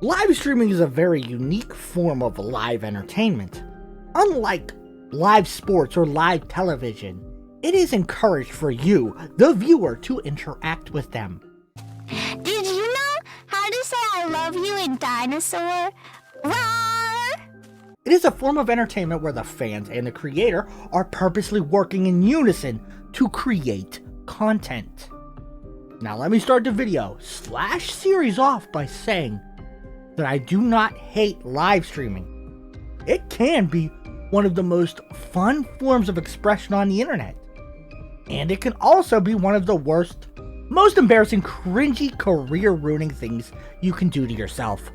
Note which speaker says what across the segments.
Speaker 1: Live streaming is a very unique form of live entertainment. Unlike live sports or live television, it is encouraged for you, the viewer, to interact with them.
Speaker 2: Did you know how to say I love you in dinosaur? Roar!
Speaker 1: It is a form of entertainment where the fans and the creator are purposely working in unison to create content. Now let me start the video / series off by saying that I do not hate live streaming. It can be one of the most fun forms of expression on the internet. And it can also be one of the worst, most embarrassing, cringy, career-ruining things you can do to yourself.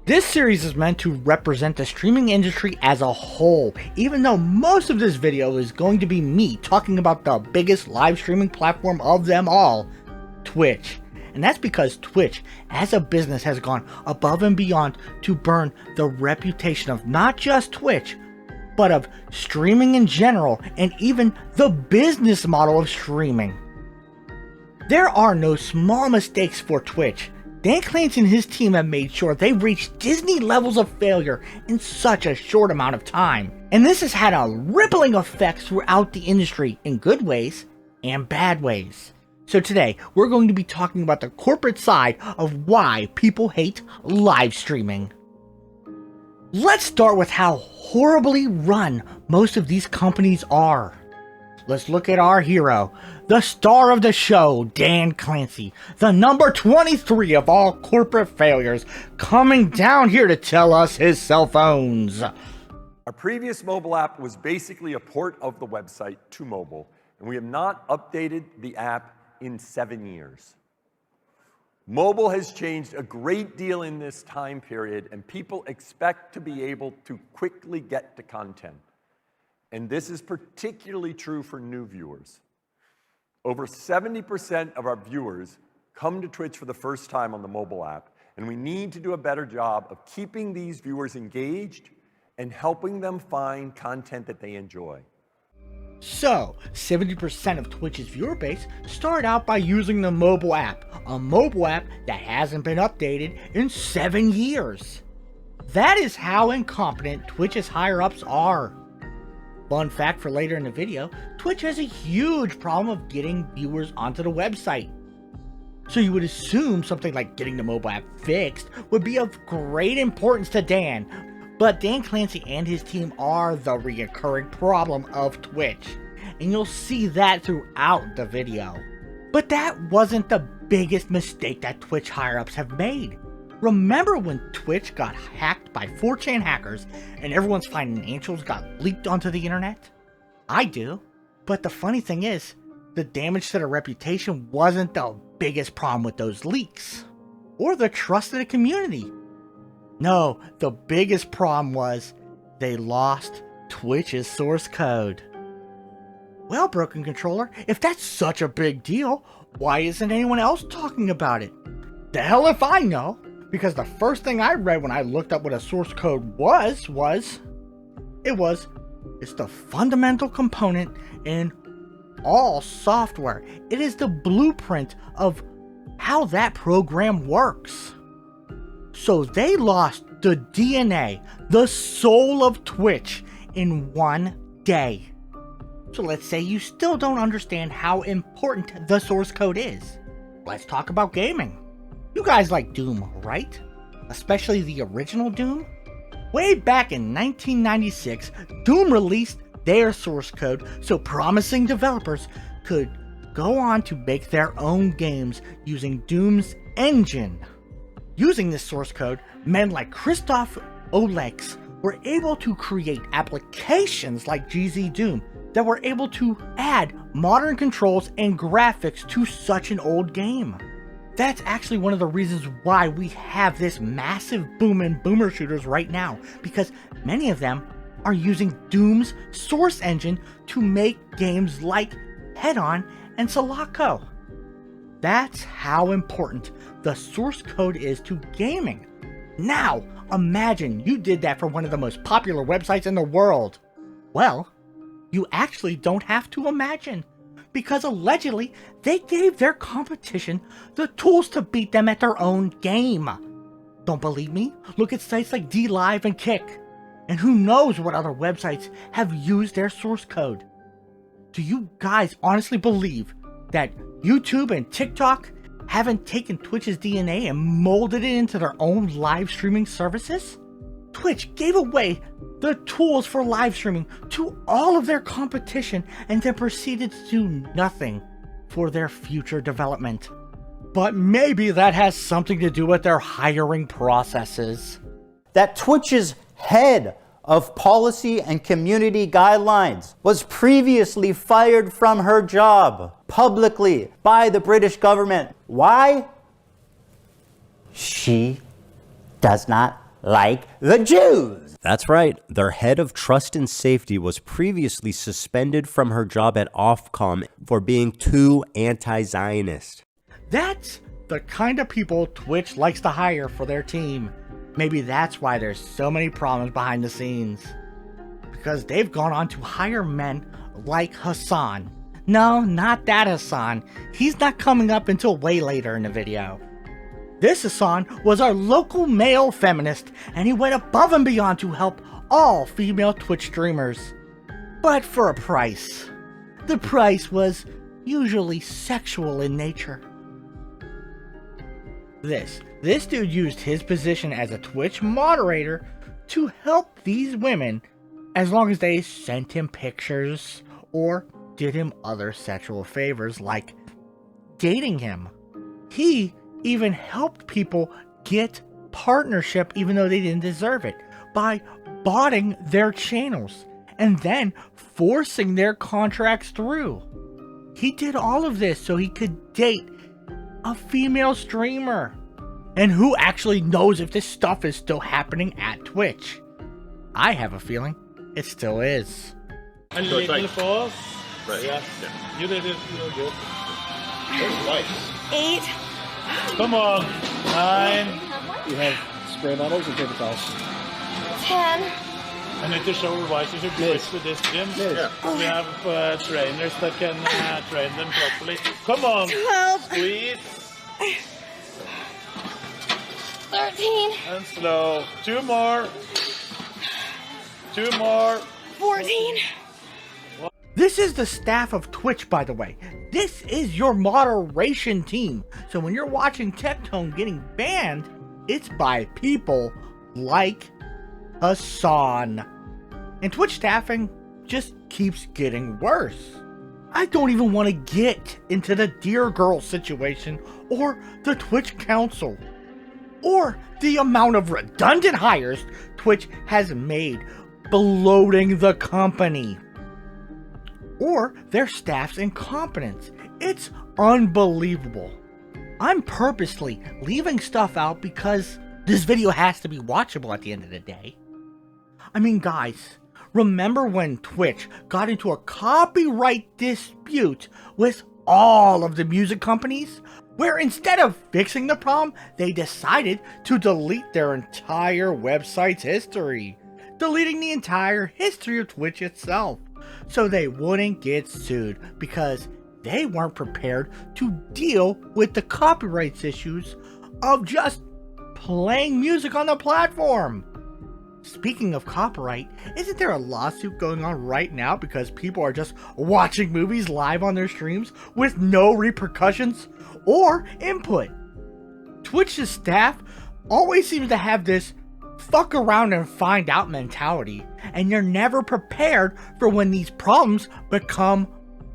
Speaker 1: This series is meant to represent the streaming industry as a whole, even though most of this video is going to be me talking about the biggest live streaming platform of them all, Twitch. And that's because Twitch, as a business, has gone above and beyond to burn the reputation of not just Twitch, but of streaming in general, and even the business model of streaming. There are no small mistakes for Twitch. Dan Clancy and his team have made sure they reached Disney levels of failure in such a short amount of time. And this has had a rippling effect throughout the industry in good ways and bad ways. So today, we're going to be talking about the corporate side of why people hate live streaming. Let's start with how horribly run most of these companies are. Let's look at our hero, the star of the show, Dan Clancy, the number 23 of all corporate failures, coming down here to tell us his cell phones.
Speaker 3: Our previous mobile app was basically a port of the website to mobile, and we have not updated the app in 7 years. Mobile has changed a great deal in this time period, and people expect to be able to quickly get to content. And this is particularly true for new viewers. Over 70% of our viewers come to Twitch for the first time on the mobile app, and we need to do a better job of keeping these viewers engaged and helping them find content that they enjoy.
Speaker 1: So, 70% of Twitch's viewer base start out by using the mobile app, a mobile app that hasn't been updated in 7 years. That is how incompetent Twitch's higher-ups are. Fun fact for later in the video, Twitch has a huge problem of getting viewers onto the website. So you would assume something like getting the mobile app fixed would be of great importance to Dan, but Dan Clancy and his team are the recurring problem of Twitch, and you'll see that throughout the video. But that wasn't the biggest mistake that Twitch higher-ups have made. Remember when Twitch got hacked by 4chan hackers and everyone's financials got leaked onto the internet? I do. But the funny thing is, the damage to their reputation wasn't the biggest problem with those leaks, or the trust of the community. No, the biggest problem was they lost Twitch's source code. Well, Broken Controller, if that's such a big deal, why isn't anyone else talking about it? The hell if I know, because the first thing I read when I looked up what a source code was it's the fundamental component in all software. It is the blueprint of how that program works. So they lost the DNA, the soul of Twitch, in 1 day. So let's say you still don't understand how important the source code is. Let's talk about gaming. You guys like Doom, right? Especially the original Doom? Way back in 1996, Doom released their source code so promising developers could go on to make their own games using Doom's engine. Using this source code, men like Christoph Olex were able to create applications like GZ Doom that were able to add modern controls and graphics to such an old game. That's actually one of the reasons why we have this massive boom in boomer shooters right now, because many of them are using Doom's source engine to make games like Head-On and Sulaco. That's how important the source code is to gaming. Now, imagine you did that for one of the most popular websites in the world. Well, you actually don't have to imagine, because allegedly they gave their competition the tools to beat them at their own game. Don't believe me? Look at sites like DLive and Kick. And who knows what other websites have used their source code. Do you guys honestly believe that YouTube and TikTok haven't taken Twitch's DNA and molded it into their own live streaming services? Twitch gave away the tools for live streaming to all of their competition and then proceeded to do nothing for their future development. But maybe that has something to do with their hiring processes.
Speaker 4: That Twitch's head of policy and community guidelines was previously fired from her job publicly by the British government. Why? She does not like the Jews.
Speaker 5: That's right. Their head of trust and safety was previously suspended from her job at Ofcom for being too anti-Zionist.
Speaker 1: That's the kind of people Twitch likes to hire for their team. Maybe that's why there's so many problems behind the scenes. Because they've gone on to hire men like Hassan. No, not that Hassan. He's not coming up until way later in the video. This Hassan was our local male feminist, and he went above and beyond to help all female Twitch streamers. But for a price. The price was usually sexual in nature. This dude used his position as a Twitch moderator to help these women as long as they sent him pictures or did him other sexual favors like dating him. He even helped people get partnership even though they didn't deserve it by botting their channels and then forcing their contracts through. He did all of this so he could date a female streamer. And who actually knows if this stuff is still happening at Twitch? I have a feeling it still is.
Speaker 6: A little false. Right. Yeah. You did it. You were good. Nice.
Speaker 2: 8.
Speaker 6: Come on. 9. You have spray bottles or paper towels?
Speaker 2: 10.
Speaker 6: I need to show you why you should switch to this gym.
Speaker 3: Yeah.
Speaker 6: We have trainers that can train them properly. Come on.
Speaker 2: 12.
Speaker 6: Squeeze.
Speaker 2: 13.
Speaker 6: And slow. 2 more. 2 more.
Speaker 2: 14.
Speaker 1: This is the staff of Twitch, by the way. This is your moderation team. So when you're watching Tectone getting banned, it's by people like Hassan. And Twitch staffing just keeps getting worse. I don't even want to get into the Dear Girl situation or the Twitch Council or the amount of redundant hires Twitch has made bloating the company or their staff's incompetence. It's unbelievable. I'm purposely leaving stuff out because this video has to be watchable at the end of the day. I mean, guys, remember when Twitch got into a copyright dispute with all of the music companies? Where instead of fixing the problem, they decided to delete their entire website's history, deleting the entire history of Twitch itself, so they wouldn't get sued because they weren't prepared to deal with the copyright issues of just playing music on the platform. Speaking of copyright, isn't there a lawsuit going on right now because people are just watching movies live on their streams with no repercussions or input? Twitch's staff always seems to have this fuck around and find out mentality, and you're never prepared for when these problems become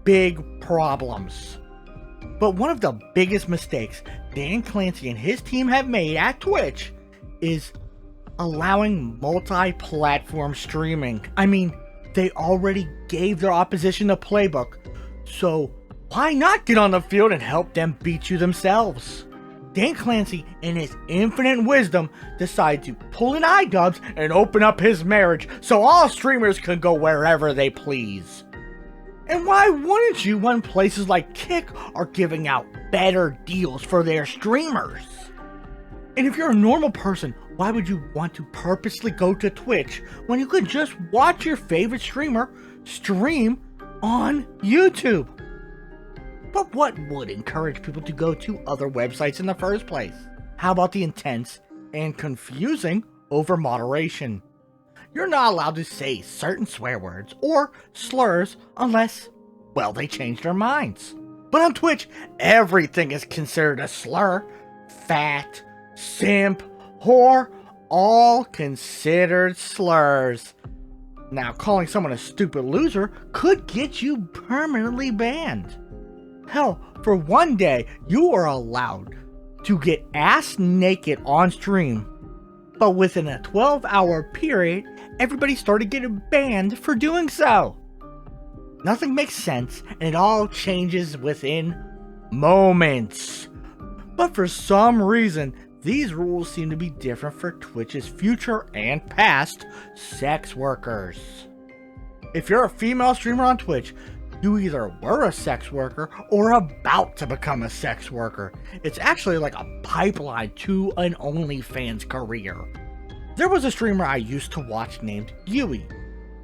Speaker 1: big problems. But one of the biggest mistakes Dan Clancy and his team have made at Twitch is allowing multi-platform streaming. I mean, they already gave their opposition a playbook, so why not get on the field and help them beat you themselves? Dan Clancy, in his infinite wisdom, decided to pull an iDubbbz and open up his marriage so all streamers can go wherever they please. And why wouldn't you when places like Kick are giving out better deals for their streamers? And if you're a normal person, why would you want to purposely go to Twitch when you could just watch your favorite streamer stream on YouTube? But what would encourage people to go to other websites in the first place? How about the intense and confusing over moderation. You're not allowed to say certain swear words or slurs unless, well, they change their minds. But on Twitch, everything is considered a slur. Fat, simp, whore, all considered slurs. Now, calling someone a stupid loser could get you permanently banned. Hell, for one day, you are allowed to get ass naked on stream. But within a 12-hour period, everybody started getting banned for doing so. Nothing makes sense, and it all changes within moments. But for some reason, these rules seem to be different for Twitch's future and past sex workers. If you're a female streamer on Twitch, you either were a sex worker or about to become a sex worker. It's actually like a pipeline to an OnlyFans career. There was a streamer I used to watch named Yui.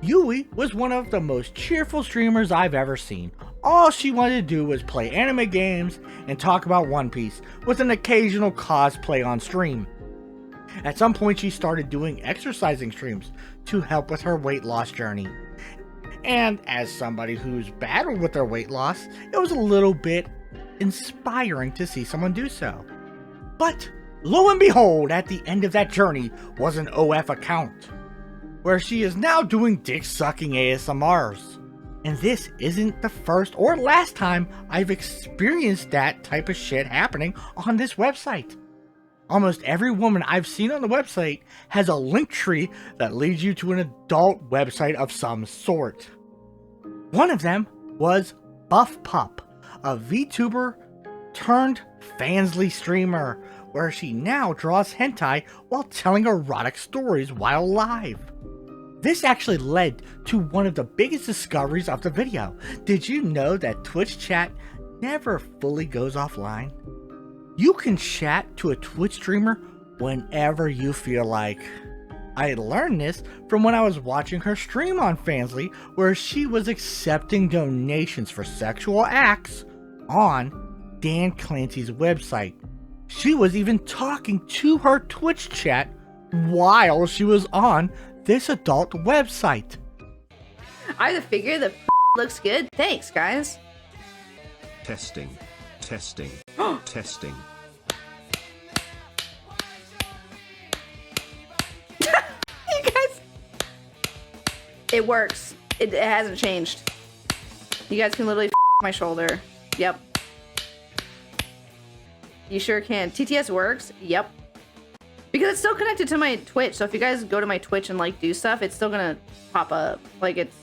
Speaker 1: Yui was one of the most cheerful streamers I've ever seen. All she wanted to do was play anime games and talk about One Piece, with an occasional cosplay on stream. At some point she started doing exercising streams to help with her weight loss journey. And as somebody who's battled with their weight loss, it was a little bit inspiring to see someone do so. But lo and behold, at the end of that journey was an OF account, where she is now doing dick-sucking ASMRs. And this isn't the first or last time I've experienced that type of shit happening on this website. Almost every woman I've seen on the website has a link tree that leads you to an adult website of some sort. One of them was Buff Pup, a VTuber turned fansly streamer, where she now draws hentai while telling erotic stories while live. This actually led to one of the biggest discoveries of the video. Did you know that Twitch chat never fully goes offline? You can chat to a Twitch streamer whenever you feel like. I learned this from when I was watching her stream on Fansly, where she was accepting donations for sexual acts on Dan Clancy's website. She was even talking to her Twitch chat while she was on this adult website.
Speaker 7: I have a figure that looks good. Thanks, guys.
Speaker 8: Testing. Testing. Testing.
Speaker 7: You guys. It works. It hasn't changed. You guys can literally my shoulder. Yep. You sure can. TTS works? Yep. Because it's still connected to my Twitch, so if you guys go to my Twitch and like do stuff, it's still gonna pop up. Like it's...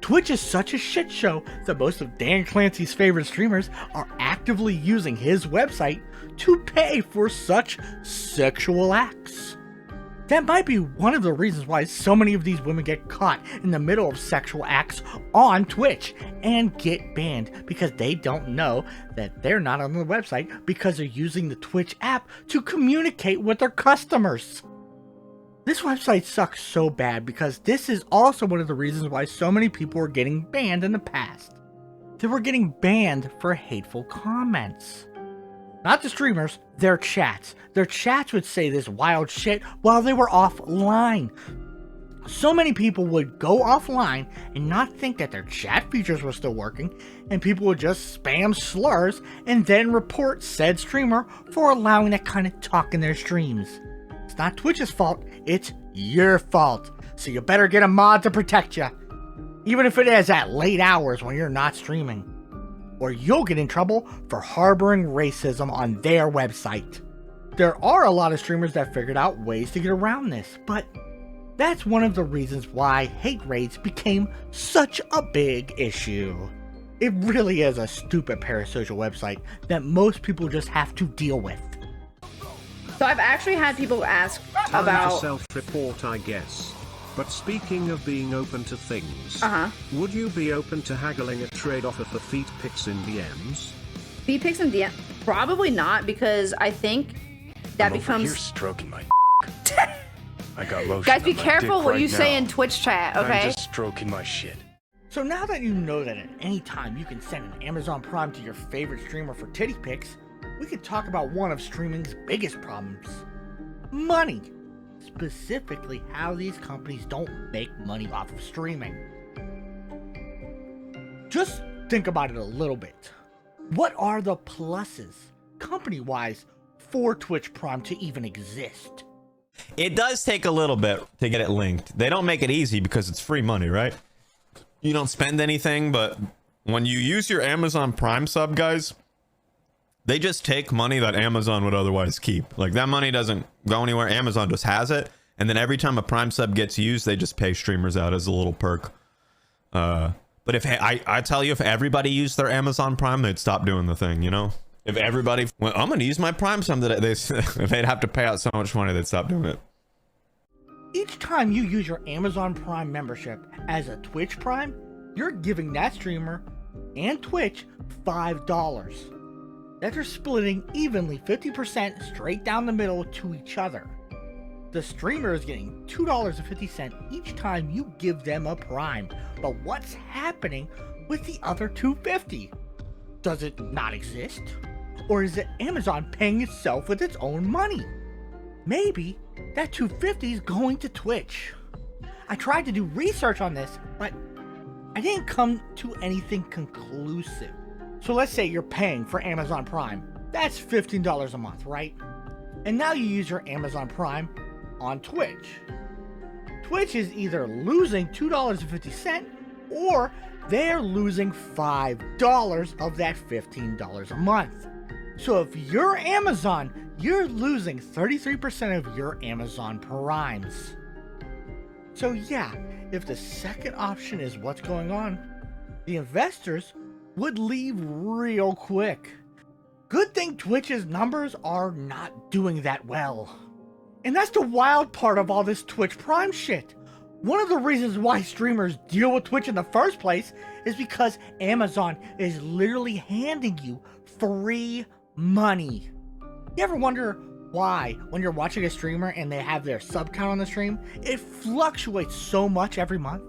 Speaker 1: Twitch is such a shit show that most of Dan Clancy's favorite streamers are actively using his website to pay for such sexual acts. That might be one of the reasons why so many of these women get caught in the middle of sexual acts on Twitch and get banned, because they don't know that they're not on the website because they're using the Twitch app to communicate with their customers. This website sucks so bad because this is also one of the reasons why so many people were getting banned in the past. They were getting banned for hateful comments. Not the streamers, their chats. Their chats would say this wild shit while they were offline. So many people would go offline and not think that their chat features were still working, and people would just spam slurs and then report said streamer for allowing that kind of talk in their streams. It's not Twitch's fault, it's your fault. So you better get a mod to protect you, even if it is at late hours when you're not streaming, or you'll get in trouble for harboring racism on their website. There are a lot of streamers that figured out ways to get around this, but that's one of the reasons why hate raids became such a big issue. It really is a stupid parasocial website that most people just have to deal with.
Speaker 7: So I've actually had people ask
Speaker 8: Time
Speaker 7: about...
Speaker 8: to self-report, I guess. But speaking of being open to things, would you be open to haggling a trade offer for feet pics in DMs?
Speaker 7: Feed pics and DM? Probably not, because I think that becomes...
Speaker 9: You're stroking my I got lotion.
Speaker 7: Guys, be
Speaker 9: on my
Speaker 7: careful
Speaker 9: dick
Speaker 7: what
Speaker 9: right
Speaker 7: you say
Speaker 9: now.
Speaker 7: in Twitch chat, okay?
Speaker 9: I'm just stroking my shit.
Speaker 1: So now that you know that at any time you can send an Amazon Prime to your favorite streamer for titty pics, we could talk about one of streaming's biggest problems. money. Specifically, how these companies don't make money off of streaming. Just think about it a little bit. What are the pluses, company-wise, for Twitch Prime to even exist?
Speaker 10: It does take a little bit to get it linked. They don't make it easy because it's free money, right? You don't spend anything, but when you use your Amazon Prime sub, guys, they just take money that Amazon would otherwise keep. Like, that money doesn't go anywhere. Amazon just has it. And then every time a Prime sub gets used, they just pay streamers out as a little perk. But if I tell you, if everybody used their Amazon Prime, they'd stop doing the thing, you know? If everybody, well, I'm gonna use my Prime sub today, they'd have to pay out so much money, they'd stop doing it.
Speaker 1: Each time you use your Amazon Prime membership as a Twitch Prime, you're giving that streamer and Twitch $5. That you're splitting evenly 50% straight down the middle to each other. The streamer is getting $2.50 each time you give them a Prime. But what's happening with the other $2.50? Does it not exist? Or is it Amazon paying itself with its own money? Maybe that $2.50 is going to Twitch. I tried to do research on this, but I didn't come to anything conclusive. So let's say you're paying for Amazon Prime. That's $15 a month, right? And now you use your Amazon Prime on Twitch. Twitch is either losing $2.50 or they're losing $5 of that $15 a month. So if you're Amazon, you're losing 33% of your Amazon Primes. So yeah, if the second option is what's going on, the investors would leave real quick. Good thing Twitch's numbers are not doing that well. And that's the wild part of all this Twitch Prime shit. One of the reasons why streamers deal with Twitch in the first place is because Amazon is literally handing you free money. You ever wonder why, when you're watching a streamer and they have their sub count on the stream, it fluctuates so much every month?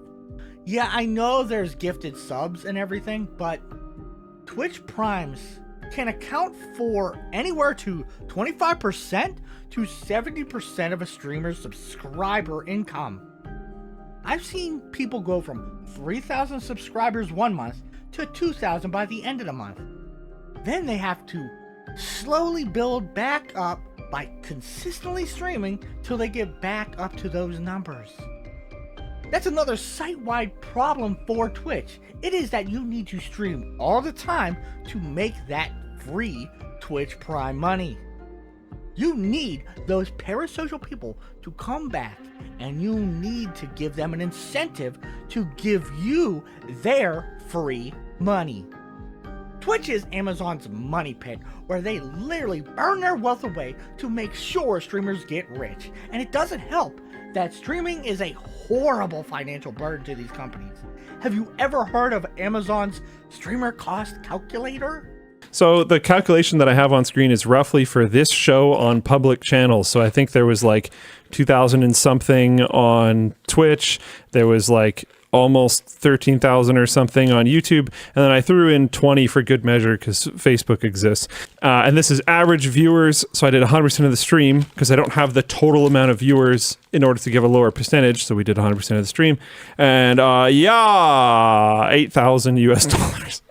Speaker 1: Yeah, I know there's gifted subs and everything, but Twitch Primes can account for anywhere to 25% to 70% of a streamer's subscriber income. I've seen people go from 3,000 subscribers one month to 2,000 by the end of the month. Then they have to slowly build back up by consistently streaming till they get back up to those numbers. That's another site-wide problem for Twitch. It is that you need to stream all the time to make that free Twitch Prime money. You need those parasocial people to come back, and you need to give them an incentive to give you their free money. Twitch is Amazon's money pit, where they literally burn their wealth away to make sure streamers get rich. And it doesn't help that streaming is a horrible financial burden to these companies. Have you ever heard of Amazon's streamer cost calculator?
Speaker 11: So the calculation that I have on screen is roughly for this show on public channels. So I think there was like 2,000 and something on Twitch. There was like almost 13,000 or something on YouTube. And then I threw in 20 for good measure because Facebook exists. And this is average viewers. So I did 100% of the stream because I don't have the total amount of viewers in order to give a lower percentage. So we did 100% of the stream. And yeah, 8,000 US dollars.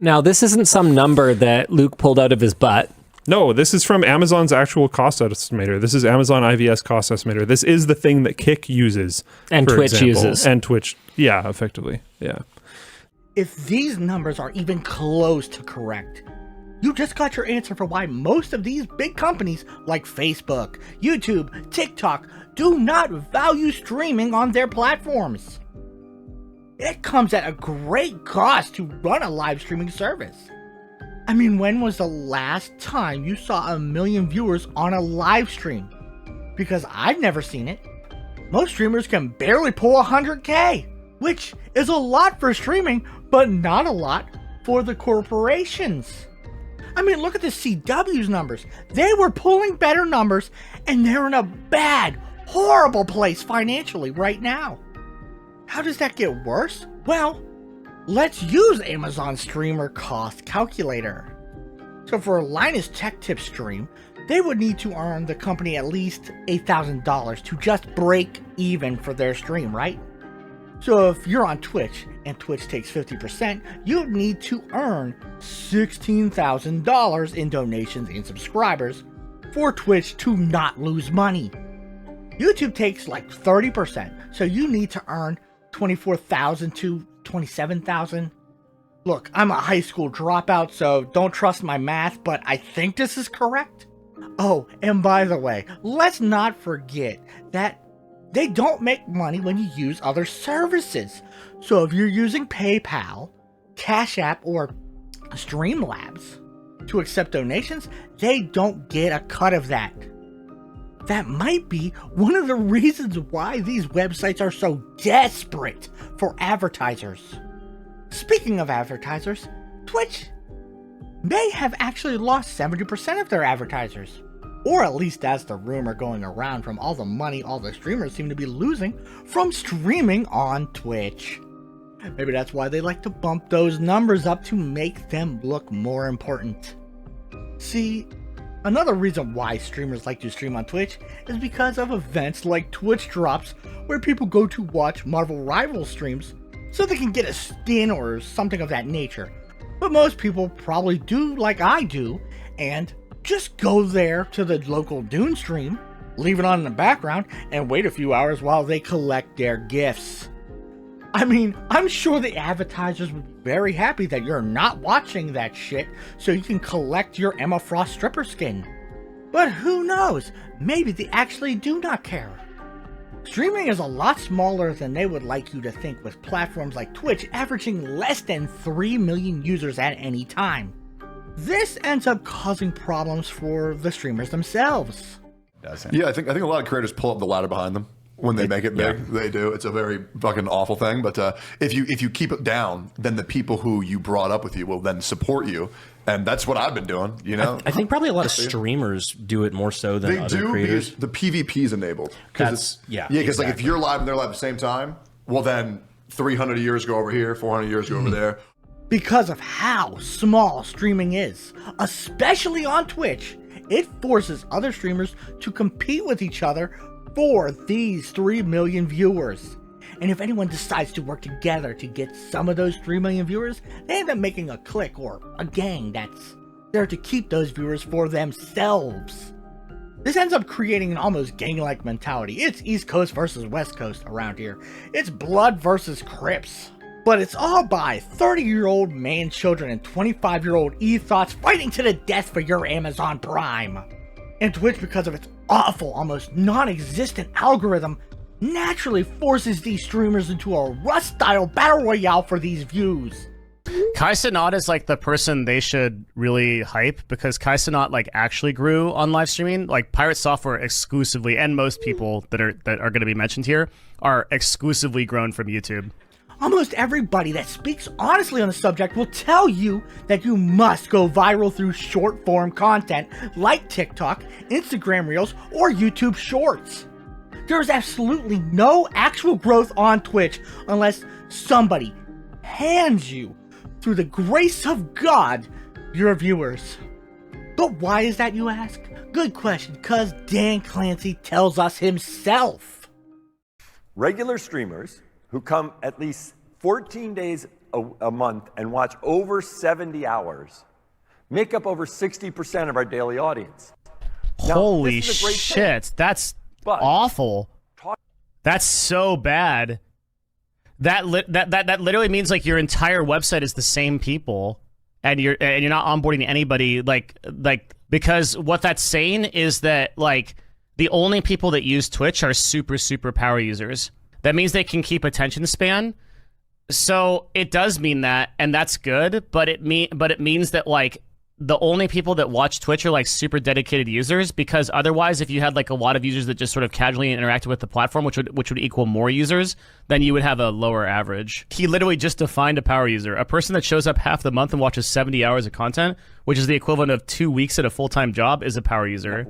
Speaker 12: Now, this isn't some number that Luke pulled out of his butt.
Speaker 11: No, this is from Amazon's actual cost estimator. This is Amazon IVS cost estimator. This is the thing that Kick uses.
Speaker 12: And Twitch uses.
Speaker 11: And Twitch, yeah, effectively, yeah.
Speaker 1: If these numbers are even close to correct, you just got your answer for why most of these big companies like Facebook, YouTube, TikTok do not value streaming on their platforms. It comes at a great cost to run a live streaming service. I mean, when was the last time you saw 1 million viewers on a live stream? Because I've never seen it. Most streamers can barely pull 100K, which is a lot for streaming, but not a lot for the corporations. I mean, look at the CW's numbers. They were pulling better numbers, and they're in a bad, horrible place financially right now. How does that get worse? Well, let's use Amazon Streamer Cost Calculator. So for a Linus Tech Tip stream, they would need to earn the company at least $8,000 to just break even for their stream, right? So if you're on Twitch and Twitch takes 50%, you'd need to earn $16,000 in donations and subscribers for Twitch to not lose money. YouTube takes like 30%, so you need to earn $24,000 to $27,000. Look, I'm a high school dropout, so don't trust my math, but I think this is correct. Oh, and by the way, let's not forget that they don't make money when you use other services. So if you're using PayPal, Cash App, or Streamlabs to accept donations, they don't get a cut of that. That might be one of the reasons why these websites are so desperate for advertisers. Speaking of advertisers, Twitch may have actually lost 70% of their advertisers. Or at least that's the rumor going around from all the money all the streamers seem to be losing from streaming on Twitch. Maybe that's why they like to bump those numbers up to make them look more important. See, another reason why streamers like to stream on Twitch is because of events like Twitch Drops, where people go to watch Marvel Rivals streams so they can get a skin or something of that nature. But most people probably do like I do, and just go there to the local Dune stream, leave it on in the background, and wait a few hours while they collect their gifts. I mean, I'm sure the advertisers would be very happy that you're not watching that shit so you can collect your Emma Frost stripper skin. But who knows, maybe they actually do not care. Streaming is a lot smaller than they would like you to think, with platforms like Twitch averaging less than 3 million users at any time. This ends up causing problems for the streamers themselves.
Speaker 13: Yeah, I think a lot of creators pull up the ladder behind them when they make it big. Yeah. They do. It's a very fucking awful thing. But if you keep it down, then the people who you brought up with you will then support you, and that's what I've been doing. You know,
Speaker 14: I think probably a lot of streamers do it more so than other creators.
Speaker 13: The PvP is enabled. Because
Speaker 14: exactly.
Speaker 13: Like if you're live and they're live at the same time, well then 300 years go over here, 400 years go over there.
Speaker 1: Because of how small streaming is, especially on Twitch, it forces other streamers to compete with each other for these 3 million viewers. And if anyone decides to work together to get some of those 3 million viewers, they end up making a clique or a gang that's there to keep those viewers for themselves. This ends up creating an almost gang-like mentality. It's East Coast versus West Coast around here. It's Blood versus Crips. But it's all by 30-year-old man children and 25-year-old ethos fighting to the death for your Amazon Prime. And Twitch, because of its awful, almost non-existent algorithm, naturally forces these streamers into a Rust-style battle royale for these views.
Speaker 15: Kai Cenat is like the person they should really hype, because Kai Cenat like actually grew on live streaming. Like Pirate Software exclusively, and most people that are going to be mentioned here are exclusively grown from YouTube.
Speaker 1: Almost everybody that speaks honestly on the subject will tell you that you must go viral through short-form content like TikTok, Instagram Reels, or YouTube Shorts. There's absolutely no actual growth on Twitch unless somebody hands you, through the grace of God, your viewers. But why is that, you ask? Good question, because Dan Clancy tells us himself.
Speaker 3: Regular streamers who come at least 14 days a month and watch over 70 hours make up over 60% of our daily audience. Now,
Speaker 15: holy shit, that's awful. That's so bad. That literally means like your entire website is the same people, and you're not onboarding anybody, like because what that's saying is that like the only people that use Twitch are super power users. That means they can keep attention span. So it does mean that, and that's good, but it means that like the only people that watch Twitch are like super dedicated users, because otherwise if you had like a lot of users that just sort of casually interacted with the platform, which would equal more users, then you would have a lower average. He literally just defined a power user, a person that shows up half the month and watches 70 hours of content, which is the equivalent of 2 weeks at a full-time job, is a power user.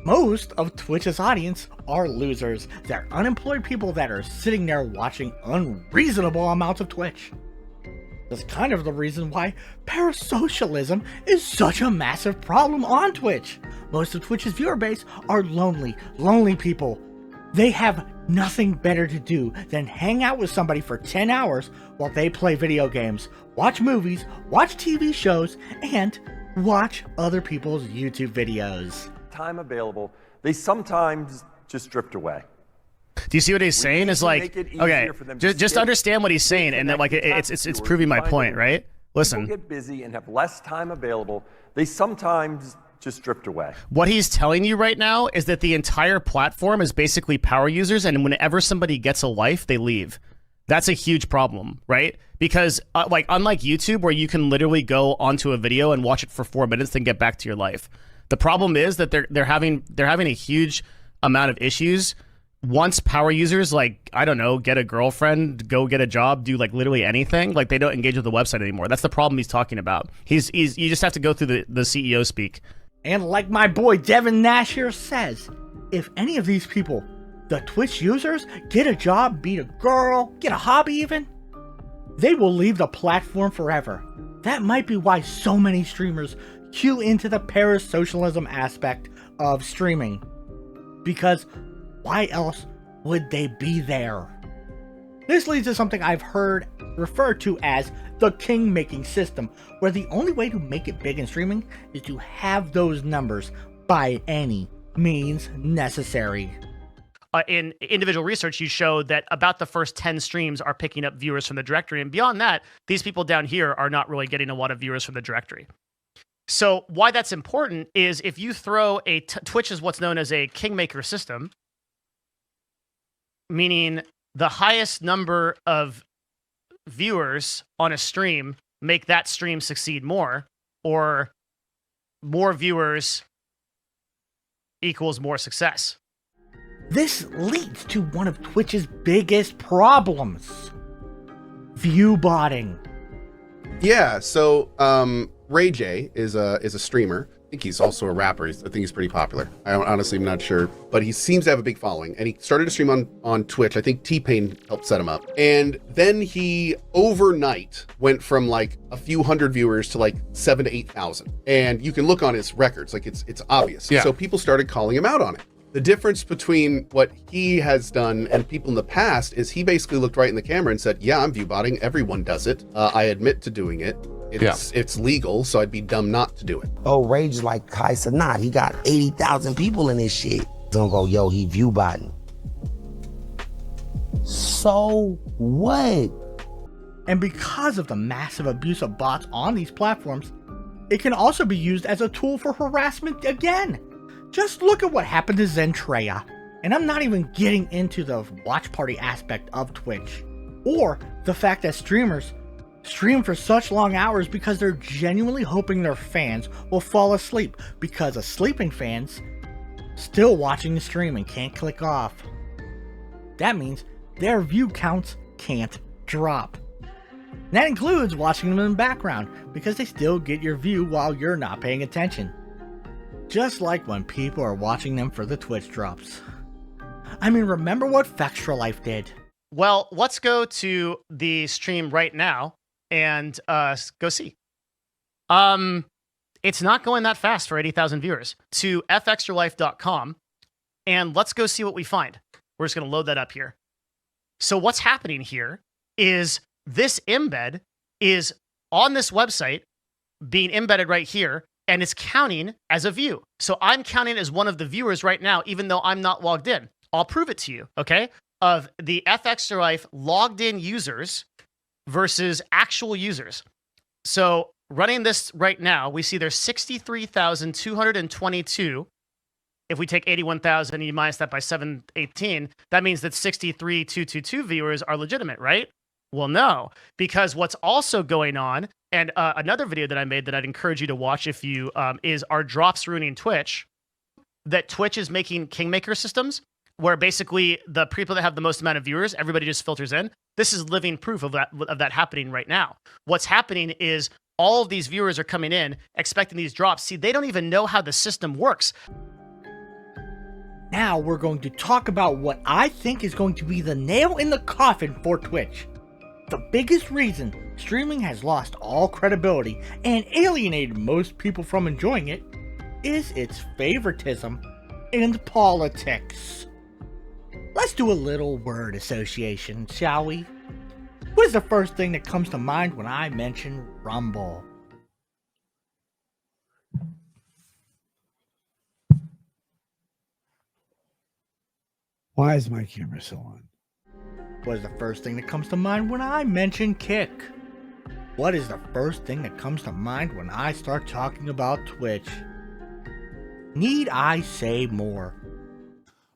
Speaker 1: Most of Twitch's audience are losers. They're unemployed people that are sitting there watching unreasonable amounts of Twitch. That's kind of the reason why parasocialism is such a massive problem on Twitch. Most of Twitch's viewer base are lonely people. They have nothing better to do than hang out with somebody for 10 hours while they play video games, watch movies, watch TV shows, and watch other people's YouTube videos.
Speaker 3: Time available, they sometimes just drift away.
Speaker 15: Do you see what he's saying? Is like, okay, just understand what he's saying, and then like it's proving my point, right? Listen.
Speaker 3: People get busy and have less time available. They sometimes just drift away.
Speaker 15: What he's telling you right now is that the entire platform is basically power users, and whenever somebody gets a life, they leave. That's a huge problem, right? Because like unlike YouTube, where you can literally go onto a video and watch it for 4 minutes, then get back to your life. The problem is that they're having a huge amount of issues. Once power users, like, I don't know, get a girlfriend, go get a job, do like literally anything, like they don't engage with the website anymore. That's the problem he's talking about. You just have to go through the CEO speak.
Speaker 1: And like my boy Devin Nash here says, if any of these people, the Twitch users, get a job, beat a girl, get a hobby even, they will leave the platform forever. That might be why so many streamers cue into the parasocialism aspect of streaming. Because why else would they be there? This leads to something I've heard referred to as the king-making system, where the only way to make it big in streaming is to have those numbers by any means necessary.
Speaker 15: In individual research, you showed that about the first 10 streams are picking up viewers from the directory, and beyond that, these people down here are not really getting a lot of viewers from the directory. So why that's important is if you throw Twitch is what's known as a kingmaker system, meaning the highest number of viewers on a stream make that stream succeed more, or more viewers equals more success.
Speaker 1: This leads to one of Twitch's biggest problems: view botting.
Speaker 16: Yeah, so Ray J is a streamer. I think he's also a rapper. I think he's pretty popular. I'm not sure, but he seems to have a big following. And he started to stream on Twitch. I think T-Pain helped set him up. And then he overnight went from like a few hundred viewers to like 7,000 to 8,000. And you can look on his records, like it's obvious. Yeah. So people started calling him out on it. The difference between what he has done and people in the past is he basically looked right in the camera and said, yeah, I'm viewbotting. Everyone does it. I admit to doing it. It's legal, so I'd be dumb not to do it.
Speaker 17: Oh, Rage like Kai Sanat. He got 80,000 people in this shit. Don't go, yo, he viewbotting. So what?
Speaker 1: And because of the massive abuse of bots on these platforms, it can also be used as a tool for harassment again. Just look at what happened to Zentreya. And I'm not even getting into the watch party aspect of Twitch, or the fact that streamers stream for such long hours because they're genuinely hoping their fans will fall asleep, because of sleeping fans still watching the stream and can't click off. That means their view counts can't drop. And that includes watching them in the background, because they still get your view while you're not paying attention. Just like when people are watching them for the Twitch drops. I mean, remember what Fextra Life did?
Speaker 15: Well, let's go to the stream right now and go see. It's not going that fast for 80,000 viewers. To fextralife.com, and let's go see what we find. We're just going to load that up here. So what's happening here is this embed is on this website being embedded right here, and it's counting as a view. So I'm counting as one of the viewers right now, even though I'm not logged in. I'll prove it to you, okay? Of the FXtraLife logged in users versus actual users. So running this right now, we see there's 63,222. If we take 81,000 and you minus that by 718, that means that 63,222 viewers are legitimate, right? Well, no, because what's also going on, and another video that I made that I'd encourage you to watch if you, is Are Drops Ruining Twitch? That Twitch is making kingmaker systems, where basically the people that have the most amount of viewers, everybody just filters in. This is living proof of that happening right now. What's happening is all of these viewers are coming in expecting these drops. See, they don't even know how the system works.
Speaker 1: Now we're going to talk about what I think is going to be the nail in the coffin for Twitch. The biggest reason streaming has lost all credibility and alienated most people from enjoying it is its favoritism and politics. Let's do a little word association, shall we? What is the first thing that comes to mind when I mention Rumble?
Speaker 18: Why is my camera still on?
Speaker 1: What is the first thing that comes to mind when I mention Kick? What is the first thing that comes to mind when I start talking about Twitch? Need I say more?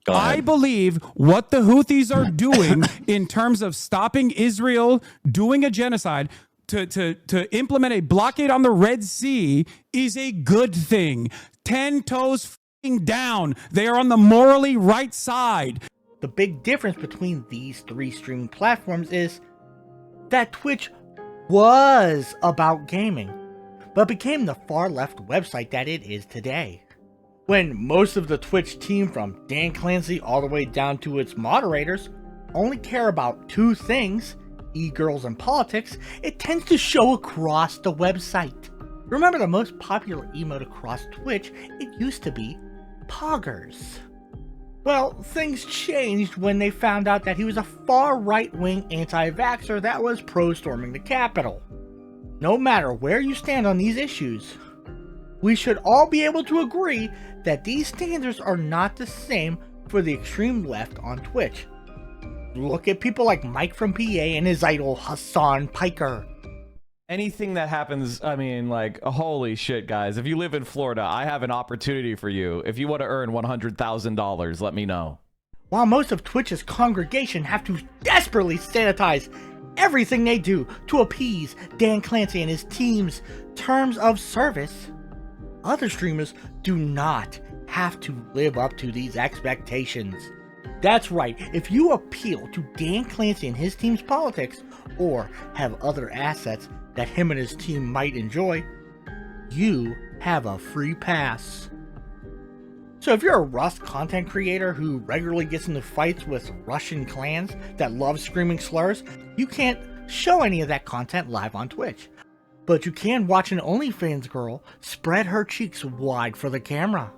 Speaker 19: I believe what the Houthis are doing in terms of stopping Israel doing a genocide to implement a blockade on the Red Sea is a good thing. 10 toes down. They are on the morally right side.
Speaker 1: The big difference between these three streaming platforms is that Twitch was about gaming, but became the far left website that it is today. When most of the Twitch team, from Dan Clancy all the way down to its moderators, only care about two things, e-girls and politics, it tends to show across the website. Remember the most popular emote across Twitch? It used to be Poggers. Well, things changed when they found out that he was a far right-wing anti-vaxxer that was pro-storming the Capitol. No matter where you stand on these issues, we should all be able to agree that these standards are not the same for the extreme left on Twitch. Look at people like Mike from PA and his idol Hassan Piker.
Speaker 20: Anything that happens, I mean, like, holy shit, guys. If you live in Florida, I have an opportunity for you. If you want to earn $100,000, let me know.
Speaker 1: While most of Twitch's congregation have to desperately sanitize everything they do to appease Dan Clancy and his team's terms of service, other streamers do not have to live up to these expectations. That's right, if you appeal to Dan Clancy and his team's politics, or have other assets that him and his team might enjoy, you have a free pass. So if you're a Rust content creator who regularly gets into fights with Russian clans that love screaming slurs, you can't show any of that content live on Twitch. But you can watch an OnlyFans girl spread her cheeks wide for the camera.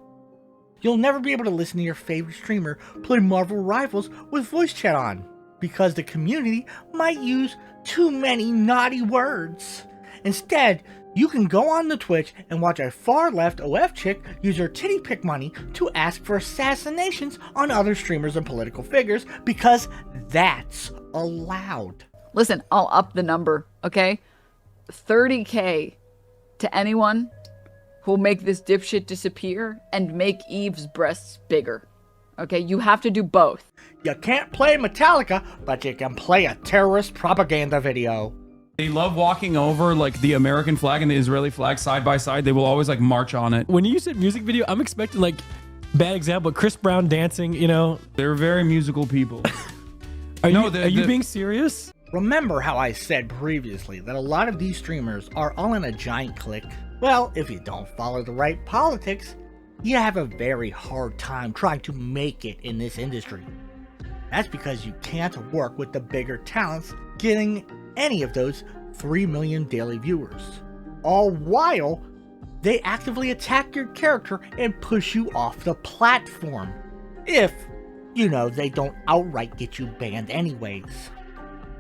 Speaker 1: You'll never be able to listen to your favorite streamer play Marvel Rivals with voice chat on, because the community might use too many naughty words. Instead, you can go on the Twitch and watch a far-left OF chick use her titty pick money to ask for assassinations on other streamers and political figures, because that's allowed.
Speaker 21: Listen, I'll up the number, okay? 30K to anyone who'll make this dipshit disappear and make Eve's breasts bigger. Okay, you have to do both.
Speaker 1: You can't play Metallica, but you can play a terrorist propaganda video.
Speaker 19: They love walking over like the American flag and the Israeli flag side by side. They will always like march on it.
Speaker 12: When you said music video, I'm expecting like, bad example, Chris Brown dancing, you know?
Speaker 19: They're very musical people.
Speaker 12: Are you being serious?
Speaker 1: Remember how I said previously that a lot of these streamers are all in a giant clique? Well, if you don't follow the right politics, you have a very hard time trying to make it in this industry. That's because you can't work with the bigger talents getting any of those 3 million daily viewers. All while they actively attack your character and push you off the platform. If, you know, they don't outright get you banned anyways.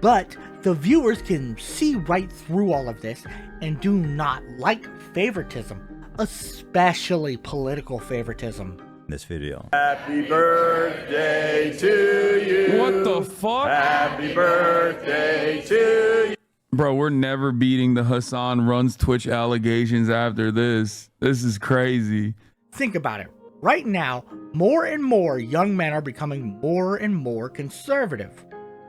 Speaker 1: But the viewers can see right through all of this and do not like favoritism, especially political favoritism.
Speaker 5: This video.
Speaker 3: Happy birthday to you.
Speaker 19: What the fuck?
Speaker 3: Happy birthday to you.
Speaker 19: Bro, we're never beating the Hassan Runs Twitch allegations after this. This is crazy.
Speaker 1: Think about it. Right now, more and more young men are becoming more and more conservative,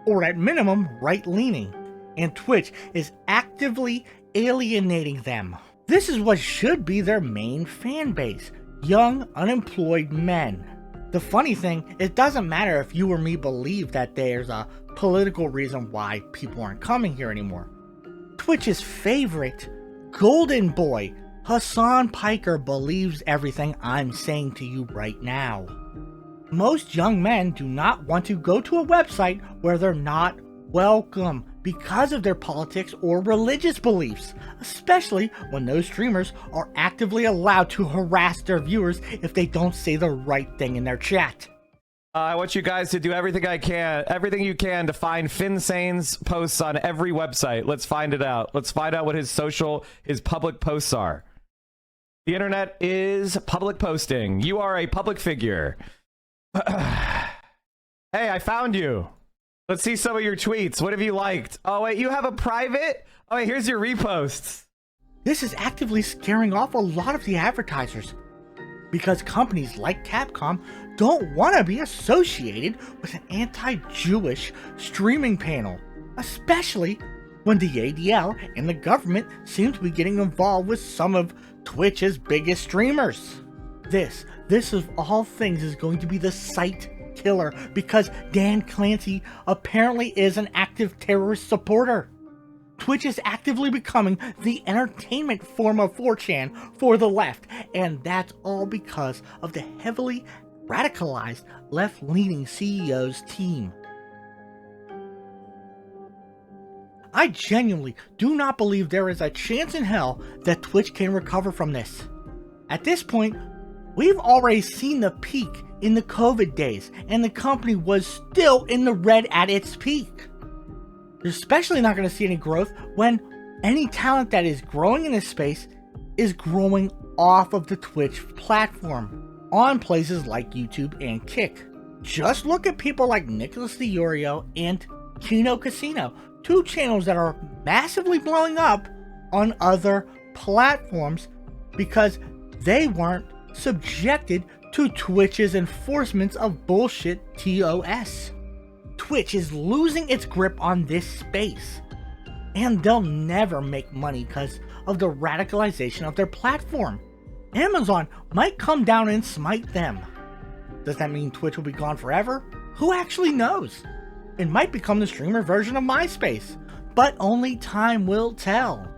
Speaker 1: or at minimum, right-leaning, and Twitch is actively alienating them. This is what should be their main fan base, young, unemployed men. The funny thing, it doesn't matter if you or me believe that there's a political reason why people aren't coming here anymore. Twitch's favorite golden boy, Hassan Piker, believes everything I'm saying to you right now. Most young men do not want to go to a website where they're not welcome. because of their politics or religious beliefs, especially when those streamers are actively allowed to harass their viewers if they don't say the right thing in their chat.
Speaker 20: I want you guys to do everything you can to find Finsane's posts on every website. Let's find it out. Let's find out what his public posts are. The internet is public posting. You are a public figure. Hey, I found you. Let's see some of your tweets. What have you liked? Oh, wait, you have a private? Oh, wait, here's your reposts.
Speaker 1: This is actively scaring off a lot of the advertisers, because companies like Capcom don't want to be associated with an anti-Jewish streaming panel, especially when the ADL and the government seem to be getting involved with some of Twitch's biggest streamers. This of all things is going to be the site killer, because Dan Clancy apparently is an active terrorist supporter. Twitch is actively becoming the entertainment form of 4chan for the left, and that's all because of the heavily radicalized left-leaning CEO's team. I genuinely do not believe there is a chance in hell that Twitch can recover from this. At this point, we've already seen the peak in the COVID days, and the company was still in the red at its peak. You're especially not going to see any growth when any talent that is growing in this space is growing off of the Twitch platform on places like YouTube and Kick. Just look at people like Nicholas DeOrio and Kino Casino, two channels that are massively blowing up on other platforms because they weren't subjected to Twitch's enforcements of bullshit TOS. Twitch is losing its grip on this space, and they'll never make money because of the radicalization of their platform. Amazon might come down and smite them. Does that mean Twitch will be gone forever? Who actually knows? It might become the streamer version of MySpace, but only time will tell.